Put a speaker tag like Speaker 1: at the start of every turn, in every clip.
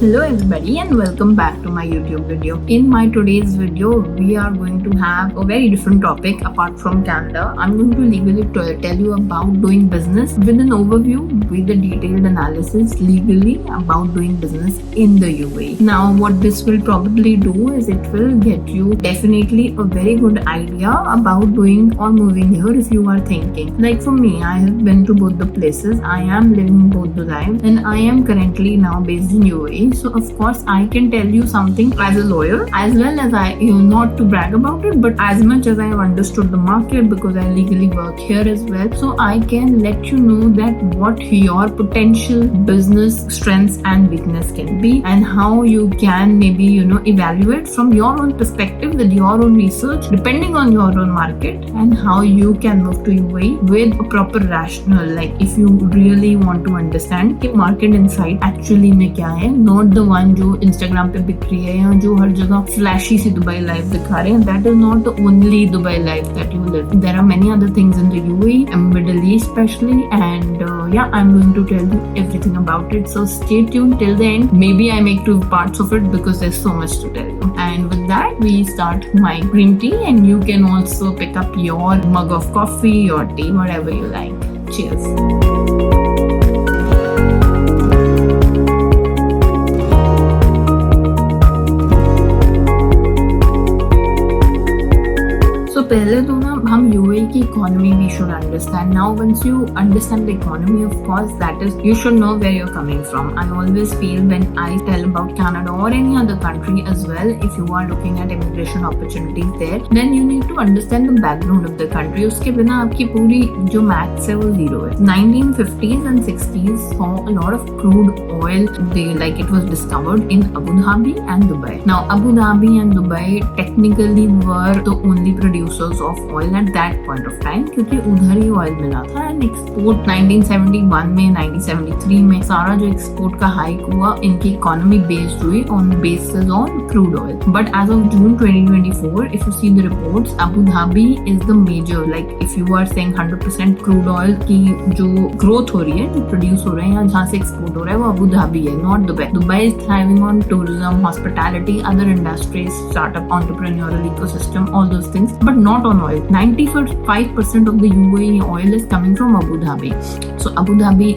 Speaker 1: Hello everybody and welcome back to my YouTube video. In my today's video, we are going to have a very different topic apart from Canada. I'm going to legally tell you about doing business with an overview with a detailed analysis legally about doing business in the UAE. Now what this will probably do is it will get you definitely a very good idea about doing or moving here if you are thinking. Like for me, I have been to both the places. I am living both the lives and I am currently now based in UAE. So of course I can tell you something as a lawyer, as well as not to brag about it, but as much as I have understood the market because I legally work here as well. So I can let you know that what your potential business strengths and weakness can be and how you can maybe evaluate from your own perspective with your own research depending on your own market, and how you can move to UAE with a proper rationale. Like if you really want to understand कि market insight actually में क्या है, not the one जो Instagram पे बिक रही है या जो हर जगह flashy सी Dubai life दिखा रहे हैं. That is not the only Dubai life that you live. There are many other things in the UAE and Middle East especially, and I'm going to tell you everything about it. So stay tuned till the end. Maybe I make 2 parts of it because there's so much to tell you. And with that, we start my green tea, and you can also pick up your mug of coffee or tea, whatever you like. Cheers. पहले तो ना हम UAE की economy भी should understand. Now once you understand the economy, of course that is you should know where you are coming from. I always feel when I tell about Canada और any other country as well, if you are looking at immigration opportunities there, then you need to understand the background of the country. उसके बिना आपकी पूरी जो maths है वो zero है. 1950s and 60s saw a lot of crude oil. It was discovered in Abu Dhabi and Dubai. Now Abu Dhabi and Dubai technically were the only producers of oil at that point of time, क्योंकि उधर ही oil मिला था. And export 1971 में 1973 में सारा जो export का hike हुआ, इनकी इकोनॉमी बेस्ड हुई on basis on crude oil. But as of June 2024, if you see the reports, Abu Dhabi is the major, like if you are saying 100% crude oil की जो ग्रोथ हो रही है, जो प्रोड्यूस हो रहे हैं या जहाँ से एक्सपोर्ट हो रहा है, वो अबू धाबी है, not Dubai. Dubai is thriving on tourism, hospitality, other industries, startup, entrepreneurial ecosystem, all those things, but not on oil. 95% of the UAE oil is coming from Abu Dhabi. So Abu Dhabi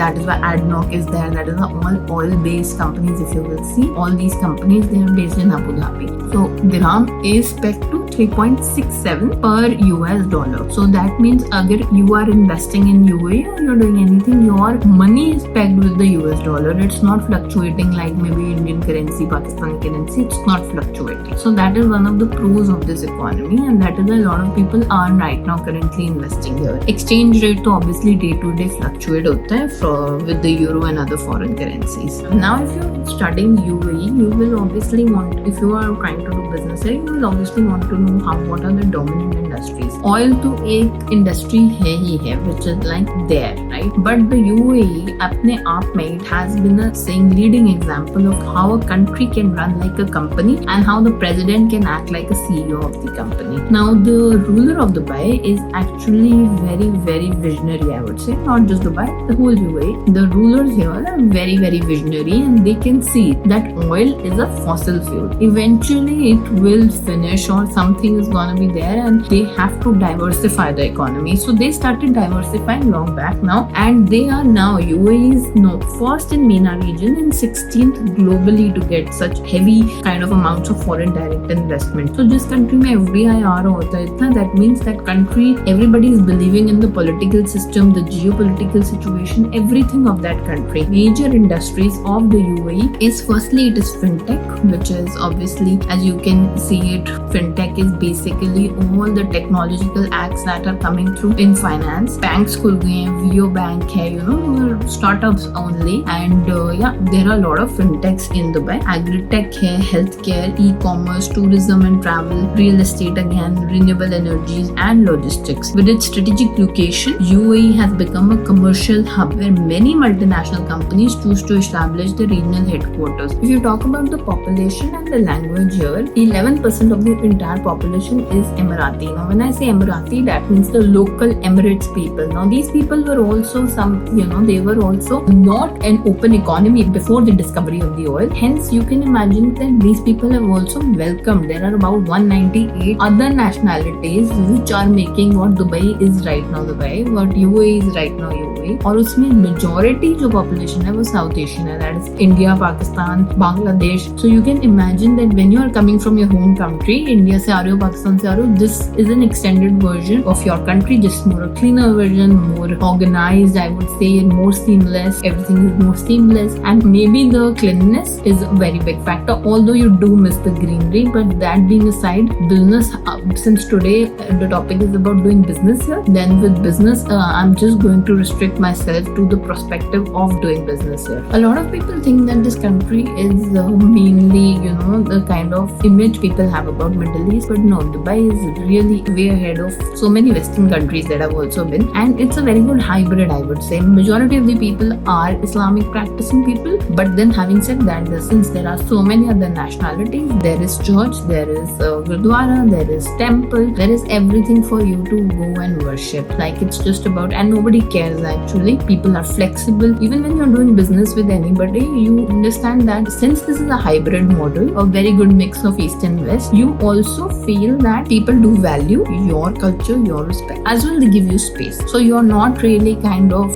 Speaker 1: that is why ADNOC is there. That is the all oil-based companies. If you will see, all these companies, they are based in Abu Dhabi. So dirham is pegged to 3.67 per US dollar. So that means agar you are investing in UAE or you're doing anything, your money is pegged with the US dollar. It's not fluctuating like maybe Indian currency, Pakistani currency. It's not fluctuating. So that is one of the pros of this economy, and that is a lot of people are right now currently investing here. Exchange rate to obviously day to day fluctuate hota hai with the euro and other foreign currencies. Now if you're studying UAE, you will obviously want, if you are trying to do business here, you will obviously want to know what are the dominant industries. Oil to एक industry है ही है, which is like there, right? But the UAE अपने आप में, it has been a saying leading example of how a country can run like a company and how the president can act like a CEO of the company. Now the ruler of Dubai is actually very, very visionary, I would say. Not just Dubai, the whole UAE. The rulers here are very, very visionary, and they can see that oil is a fossil fuel. Eventually it will finish or something is gonna be there, and they have to diversify the economy. So they started diversifying long back now, and they are now, UAE is first in MENA region and 16th globally to get such heavy kind of amounts of foreign direct investment. So जिस country में FDI आ रहा होता है इतना, that means that country, everybody is believing in the political system, the geopolitical situation, everything of that country. Major industries of the UAE is, firstly it is fintech, which is obviously, as you can see it, fintech is basically all the technological acts that are coming through in finance. Banks खुल गए हैं, Vio Bank है, startups only, and there are a lot of fintechs in Dubai. Agritech है, healthcare, e-commerce, tourism and travel, real estate again, renewable energies and logistics. With its strategic location, UAE has become a commercial hub where many multinational companies choose to establish their regional headquarters. If you talk about the population and the language here, 11% of the entire population is Emirati. Now, when I say Emirati, that means the local Emirates people. Now, these people were also they were also not an open economy before the discovery of the oil. Hence, you can imagine that these people have also welcomed. There are about 198 other nationalities which are making what Dubai is right now Dubai, what UAE is right now UAE. और उसमें majority जो population है वो South Asian है, that is India, Pakistan, Bangladesh. So you can imagine that when you are coming from your home country, India से आ रहे हो, Pakistan से आ रहे हो, this is an extended version of your country, just more a cleaner version, more organized, I would say, more seamless. Everything is more seamless, and maybe the cleanliness is a very big factor. Although you do miss the greenery, but that being aside, business. Since today the topic is about doing business here, then with business, I'm just going to restrict myself to the perspective of doing business here. A lot of people think that this country is mainly, the kind of image people have about Middle East, but no, Dubai is really way ahead of so many Western countries that I've also been, and it's a very good hybrid, I would say. Majority of the people are Islamic practicing people, but then having said that, since there are so many other nationalities, there is church, there is Gurdwara, there is temple, there is everything for you to go and worship. Like, it's just about, and nobody cares actually. People are flexible. Even when you're doing business with anybody, you understand that since this is a hybrid model, a very good mix of East and West, you also feel that people do value your culture, your respect, as well they give you space. So you're not really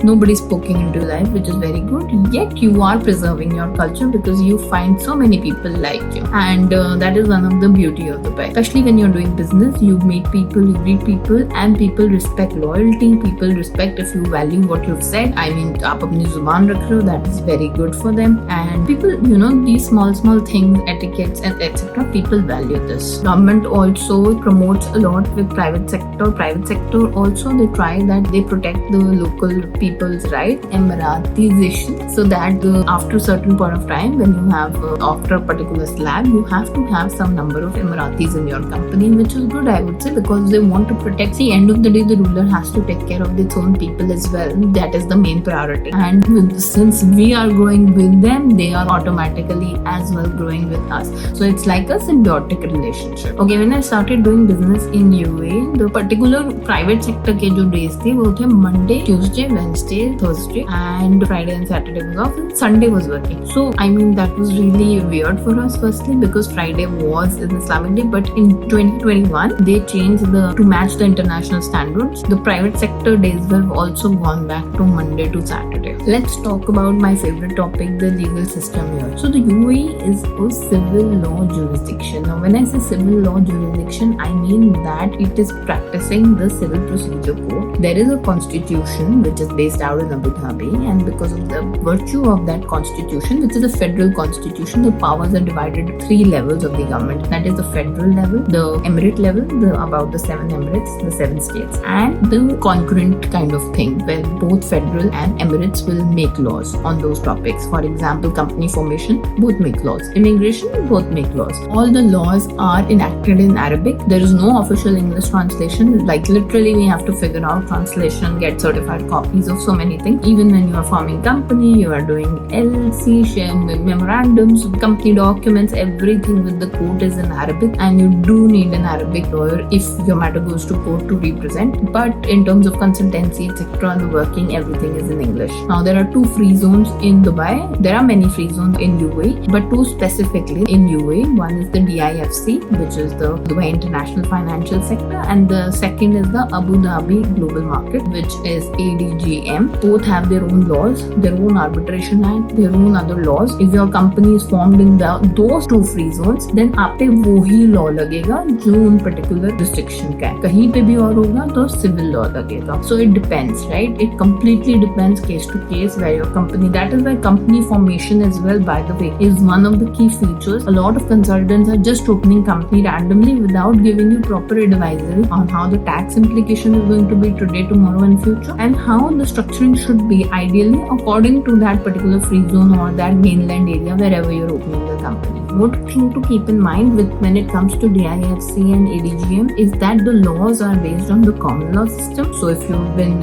Speaker 1: nobody's poking into your life, which is very good. Yet you are preserving your culture because you find so many people like you, and that is one of the beauty of Dubai. Especially when you're doing business, you meet people, you greet people, and people respect loyalty. People respect if you value what you've said. I mean, aap apni zuban rakh rahe ho, that is very good for them. And people, these small things, etiquettes and etc. People value this. Government also promotes a lot with private sector. Private sector also, they try that they protect the local people's right, Emiratization, so that after a certain point of time, when you have after a particular slab, you have to have some number of Emiratis in your company, which is good, I would say, because they want to protect. See, end of the day, the ruler has to take care of its own people as well. That is the main priority. And since we are growing with them, they are automatically as well growing with us. So it's like a symbiotic relationship. Okay, when I started doing business in UAE, the particular private sector के जो days थे वो थे Monday, Tuesday, Wednesday, Thursday, and Friday and Saturday was off, and Sunday was working. So I mean, that was really weird for us, firstly because Friday was an Islamic day, but in 2021 they changed to match the international standards. The private sector days have also gone back to Monday to Saturday. Let's talk about my favorite topic, the legal system here. So the UAE is a civil law jurisdiction. Now, when I say civil law jurisdiction, I mean that it is practicing the civil procedure code. There is a constitution which is based out in Abu Dhabi, and because of the virtue of that constitution, which is a federal constitution, the powers are divided into 3 levels of the government. That is the federal level, the emirate level, about the 7 emirates, the 7 states, and the concurrent kind of thing where both federal and emirates will make laws on those topics. For example, company formation, both make laws. Immigration, both make laws. All the laws are enacted in Arabic. There is no official English translation. Like, literally we have to figure out translation, get certified copies of so many things. Even when you are forming company, you are doing LLC, share memorandums, company documents, everything with the code is in Arabic, and you do need an Arabic lawyer if your matter goes to court to represent. But in terms of consultancy, etc., the working, everything is in English. Now, there are 2 free zones in Dubai. There are many free zones in UAE, but 2 specifically in UAE. One is the DIFC, which is the Dubai International Financial Sector, and the second is the Abu Dhabi Global Market, which is ADGM. Both have their own laws, their own arbitration act, their own other laws. If your company is formed in those 2 free zones, then आप पे वो ही law लगेगा जो उन particular restriction का है. कहीं पे भी और होगा तो civil law लगेगा. So it depends, right? It completely depends case to case where your company. That is why company formation as well, by the way, is one of the key features. A lot of consultants are just opening company randomly without giving you proper advisory on how the tax implication is going to be today, tomorrow, and future, and how the structuring should be ideally according to that particular free zone or that mainland area wherever you're opening the company. One thing to keep in mind with when it comes to DIFC and ADGM is that the laws are based on the common law system. So if you've been,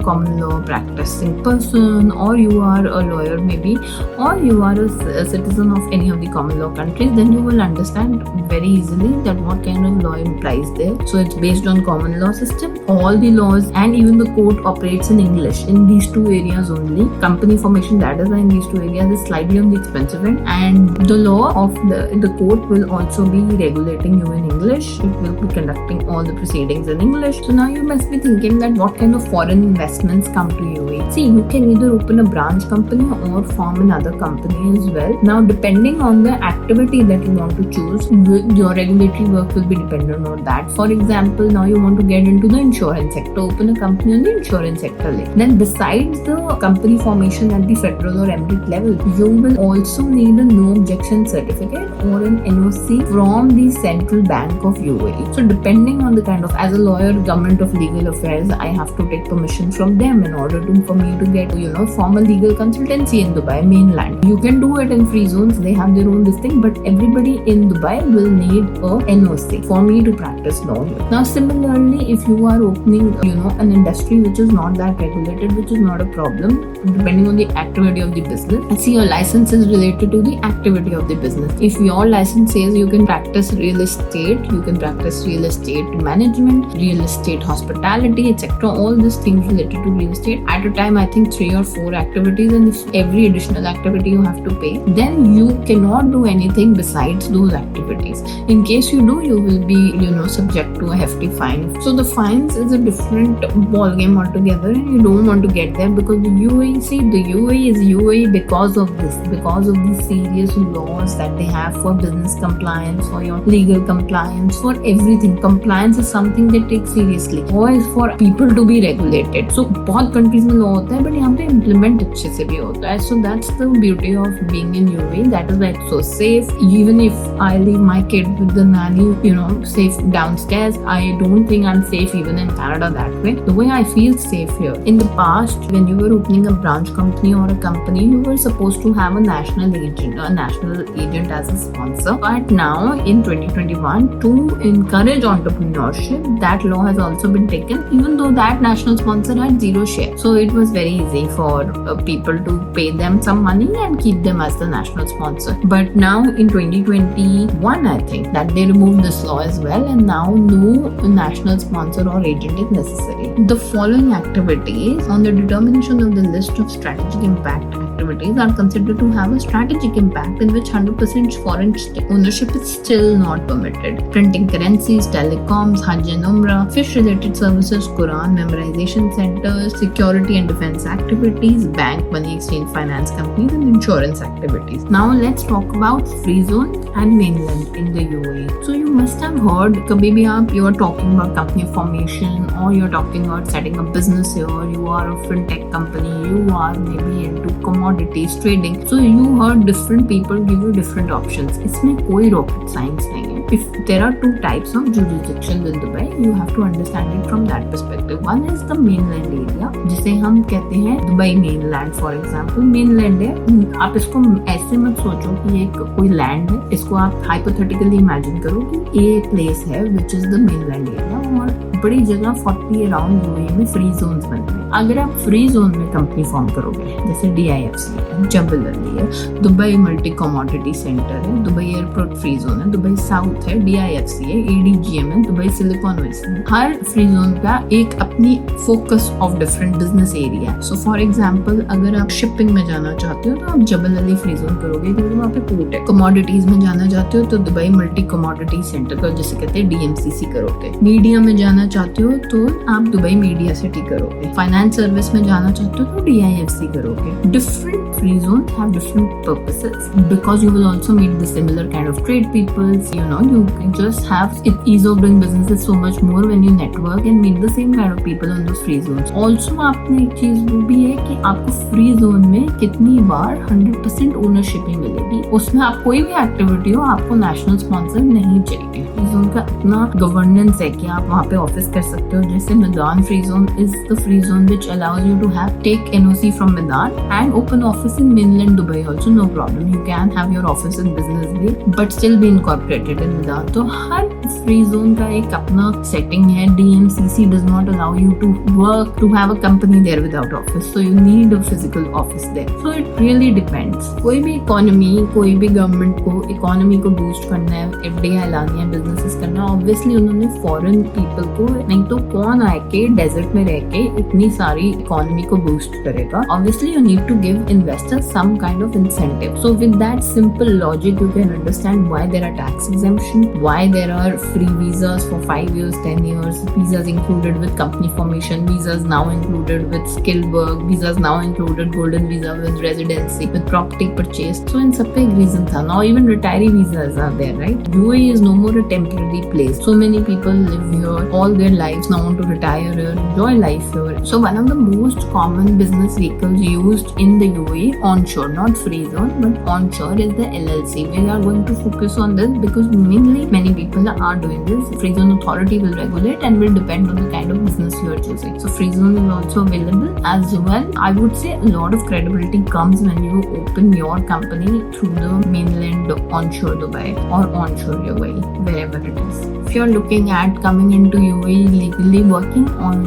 Speaker 1: common law practicing person, or you are a lawyer maybe, or you are a citizen of any of the common law countries, then you will understand very easily that what kind of law implies there. So it's based on common law system. All the laws and even the court operates in English in these two areas only. Company formation, that is why in these two areas is slightly on the expensive end, and the law of the court will also be regulating you in English. It will be conducting all the proceedings in English. So now you must be thinking that what kind of foreign investments come to UAE. See, you can either open a branch company or form another company as well. Now, depending on the activity that you want to choose, your regulatory work will be dependent on that. For example, now you want to get into the insurance sector, open a company on the insurance sector. Then besides the company formation at the federal or emirate level, you will also need a no objection certificate or an NOC from the Central Bank of UAE. So depending on the kind of, as a lawyer, Government of Legal Affairs, I have to take permission from them in order for me to get, form a legal consultancy in Dubai mainland. You can do it in free zones, they have their own this thing, but everybody in Dubai will need a NOC for me to practice law here. Now similarly, if you are opening, an industry which is not that regulated, which is not a problem, depending on the activity of the business. I see your license is related to the activity of the business. If your license says you can practice real estate, you can practice real estate management, real estate hospitality, etc. All these things related to real estate. At a time, I think 3 or 4 activities, and if every additional activity you have to pay, then you cannot do anything besides those activities. In case you do, you will be, subject to a hefty fine. So the fines is a different ball game altogether, and you don't want to get there because the UAE is UAE because of this, because of the serious laws that they have for business compliance, for your legal compliance, for everything. Compliance is something they take seriously. Law is for people to be regulated. So बहुत countries में law होता है, but यहाँ पे implement अच्छे से भी होता है. So that's the beauty of being in UAE. That is why it's so safe. Even if I leave my kid with the nanny, safe downstairs, I don't think I'm safe even in Canada that way. The way I feel safe here. In the past, when you were opening a branch company or a company, you were supposed to have a national agent as a sponsor. But now in 2021, to encourage entrepreneurship, that law has also been taken, even though that national sponsor had 0 share. So it was very easy for people to pay them some money and keep them as the national sponsor. But now in 2021, I think that they removed this law as well, and now no national sponsor or agent is necessary. The following activities on the determination of the list of strategic impact activities are considered to have a strategic impact in which 100% foreign ownership is still not permitted. Printing currencies, telecoms, Hajj and Umrah, fish-related services, Quran memorization centers, security and defense activities, bank, money exchange, finance companies, and insurance activities. Now let's talk about free zone and mainland in the UAE. So you must have heard, kabhi bhi you are talking about company formation, or you're talking about setting up business here, you are a fintech company, you are maybe into commodities trading. So you heard different people give you different options. इसमें कोई rocket science नहीं है. If there are 2 types of jurisdictions in Dubai, you have to understand it from that perspective. One is the mainland area, जिसे हम कहते हैं Dubai mainland. For example, mainland है. आप इसको ऐसे मत सोचो कि ये कोई land है. इसको आप hypothetically imagine करो कि ये place है which is the mainland area, और बड़ी जगह 40 अराउंड UAE में फ्री जोन्स बनते हैं. अगर आप फ्री जोन में कंपनी फॉर्म करोगे, जैसे DIFC है, जबल अली है, दुबई मल्टी कमोडिटी सेंटर है, दुबई एयरपोर्ट फ्री जोन है, दुबई साउथ है, DIFC है, ADGM है, दुबई सिलिकॉन वैली है. हर फ्री जोन का एक अपनी focus of different business area है. सो फॉर एग्जाम्पल, अगर आप शिपिंग में जाना चाहते हो तो आप जबल अली फ्री जोन करोगे क्योंकि वहाँ पे पोर्ट है. कमोडिटीज में जाना चाहते हो तो दुबई मल्टी कमोडिटी सेंटर का, जिसे कहते हैं DMCC करोगे. मीडिया में जाना चाहते हो तो आप दुबई मीडिया सिटी करोगे. फाइनेंस सर्विस में जाना चाहते हो तो DIFC करोगे. Different Free zones have different purposes because you will also meet the similar kind of trade people. You can just have it ease of doing business is so much more when you network and meet the same kind of people on those free zones. Also आपने एक चीज वो भी है कि आपको free zone में कितनी बार 100% ओनरशिप ही मिलेगी. उसमें आप कोई भी एक्टिविटी हो आपको नेशनल स्पॉन्सर नहीं चाहिए. फ्री जोन का इतना गवर्नेंस है कि आप वहाँ पे ऑफिस कर सकते हो. जैसे Meydan free zone is the free zone which allows you to have take NOC from Meydan and open office in mainland Dubai also. No problem. You can have your office in Business Bay but still be incorporated in Meydan. तो हर free zone का एक अपना setting है. DMCC does not allow you to work to have a company there without office, so you need a physical office there. So it really depends. कोई भी economy, कोई भी government को इकोनॉमी को बूस्ट करना है, FDI लानी है, बिजनेसेस करना है, ऑब्वियसली उन्होंने फॉरेन पीपल को, नहीं तो कौन आके डेजर्ट में रह के इतनी सारी इकोनॉमी को बूस्ट करेगा. Obviously you need to give investors some kind of incentive. So with that simple logic you can understand why there are tax exemption, why there are free visas for 5 years, 10 years, visas included with company formation, visas now included with skilled work, visas now included golden visa with residency, with property purchase. So in सब का एक reason था. Now even retiree visas are there, right? UAE is no more a temporary place. So many people live here all their lives, now want to retire here, enjoy life here. So one of the most common business vehicles used in the UAE onshore, not free zone but onshore, is the LLC. We are going to focus on this because mainly many people are doing this. Free zone authority will regulate and will depend on the kind of business you are choosing. So free zone is also available as well. I would say a lot of credibility comes when you open your company through the mainland onshore Dubai or onshore UAE, wherever it is. If you're looking at coming into UAE legally working on,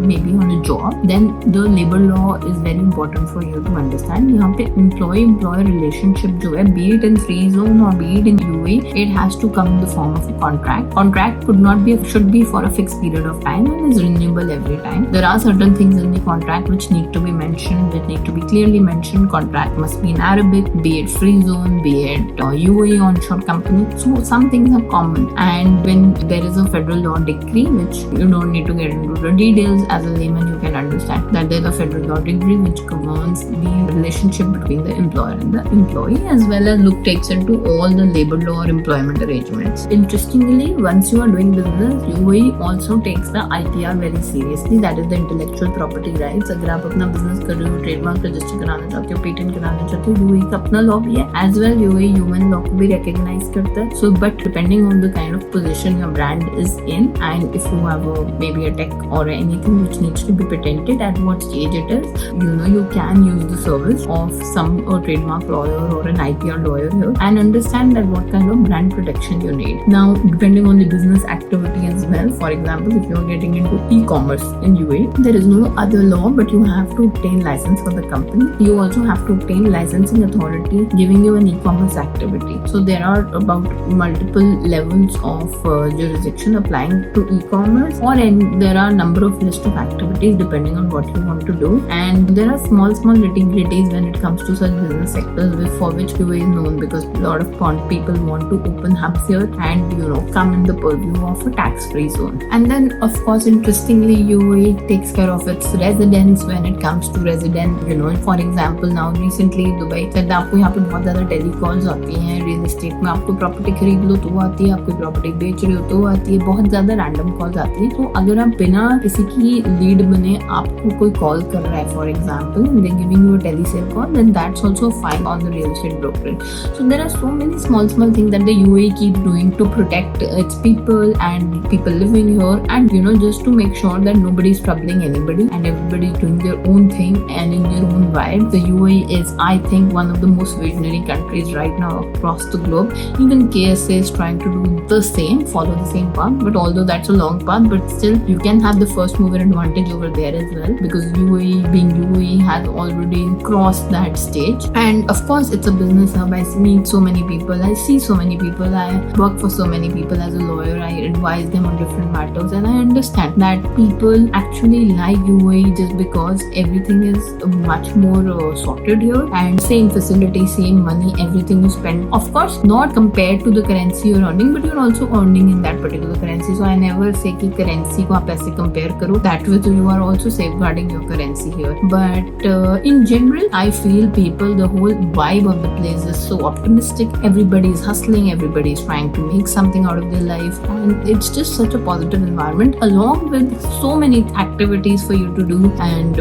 Speaker 1: maybe on a job, then the labor law is very important for you to understand. यहाँ पे employee-employer relationship जो है, be it in free zone or be it in UAE, it has to come in the form of a contract. Contract should be for a fixed period of time and is renewable every time. There are certain things in the contract which need to be mentioned, which need to be clearly mentioned. Contract must be in Arabic, be it free zone, be it UAE onshore company. So some things are common. And when there is a federal law decree, which you don't need to get into the details, as a layman you can understand that there is a federal law decree which governs the relationship between the employer and the employee, as well as takes into all the labor law or employment arrangements. Interestingly, once you are doing business, UAE also takes the IPR very seriously, that is the intellectual property rights. अगर आप अपना business कर रहे हो, trademark register कराना चाहते हो, patent कराना चाहते हो, UAE का अपना लॉ भी है. As well UAE human law को भी रिकॉग्नाइज करता है. So but depending on the kind of position your brand is in and if you have maybe a tech or anything which needs to be patented, at what stage it is, you can use the service of some trademark lawyer or an IPR lawyer here and understand that what kind of brand protection you need. Now depending on the business activity as well, for example, if you are getting into e-commerce in UAE, there is no other law but you have to obtain license for the company. You also have to obtain licensing authority giving you an e-commerce activity. So there are about multiple levels of jurisdiction applying to e-commerce, or there are number of list of activities depending on what you want to do, and there are small nitty-gritties when it comes to such business sectors for which UAE is known, because a lot of people want to open hubs here and come in the purview of a tax-free zone. And then of course interestingly UAE takes care of its residents when it comes to resident. For example, now recently Dubai said आपको यहाँ पे बहुत ज़्यादा टेलीकॉल्स आती हैं real estate में. आपको property खरीद लो तो आती है, आपको प्रॉपर्टी बेच रहे हो तो आती है, बहुत ज़्यादा रैंडम कॉल्स आती है. तो अगर आप बिना किसी की लीड बने आपको कोई कॉल कर रहा है for example and they're giving you a teleseal call, then that's also fine on the real estate brokerage. So there are so many small things that the UAE keeps doing to protect its people and people living here, and just to make sure that nobody is troubling anybody and everybody is doing their own thing and in their own vibe. The UAE is, I think, one of the most visionary countries right now across the globe. Even KSA is trying to do the same, follow the same path, but although that's a long path, but still you can have the first mover advantage over there as well, because UAE has already crossed that stage. And of course it's a business hub. I meet so many people, I see so many people, I work for so many people as a lawyer, I advise them on different matters, and I understand that people actually like UAE just because everything is much more sorted here, and same facility, same money, everything you spend and of course not compared to the currency you're earning, but you're also earning in that particular currency. So I never say कि currency को आप ऐसे compare करो, that way you are also safeguarding your currency here. But in general, I feel people, the whole vibe of the place is so optimistic. Everybody is hustling, everybody is trying to make something out of their life, and it's just such a positive environment, along with so many activities for you to do and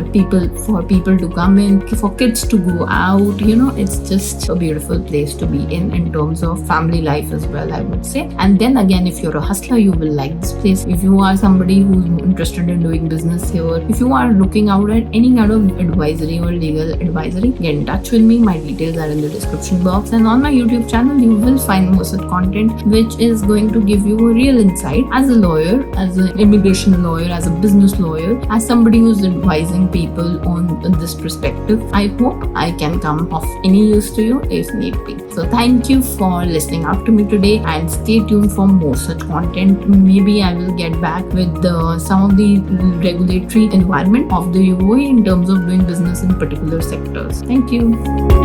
Speaker 1: for people to come in, for kids to go out. It's just a beautiful place to be in terms of family life as well, I would say. And then again, if you're a hustler, you will like this place. If you are somebody who's interested in doing business here, if you are looking out at any kind of advisory or legal advisory, get in touch with me. My details are in the description box, and on my YouTube channel you will find most of the content which is going to give you a real insight as a lawyer, as an immigration lawyer, as a business lawyer, as somebody who's advising people on this perspective. I hope I can come of any use to you if need be. So thank you for listening out to me today, and stay tuned for more such content. Maybe I will get back with some of the regulatory environment of the UAE in terms of doing business in particular sectors. Thank you.